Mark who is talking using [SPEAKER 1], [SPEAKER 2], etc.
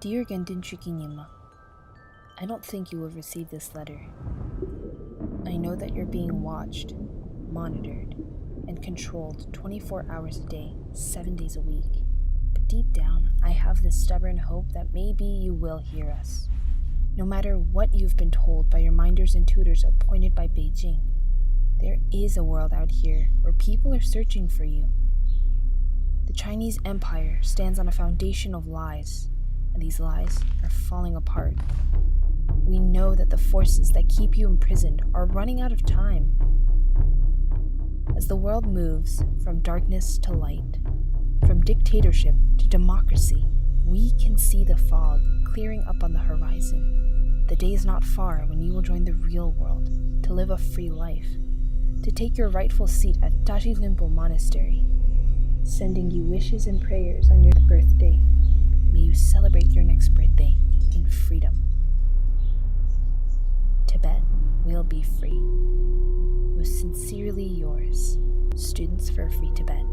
[SPEAKER 1] Dear Gendinchukinyima, I don't think you will receive this letter. I know that you're being watched, monitored, and controlled 24 hours a day, 7 days a week. But deep down, I have this stubborn hope that maybe you will hear us. No matter what you've been told by your minders and tutors appointed by Beijing, there is a world out here where people are searching for you. The Chinese Empire stands on a foundation of lies, and these lies are falling apart. We know that the forces that keep you imprisoned are running out of time. As the world moves from darkness to light, from dictatorship to democracy, we can see the fog clearing up on the horizon. The day is not far when you will join the real world to live a free life, to take your rightful seat at Tashi Limpo Monastery. Sending you wishes and prayers on your birthday. May you celebrate your next birthday in freedom. Tibet will be free. Most sincerely yours, Students for a Free Tibet.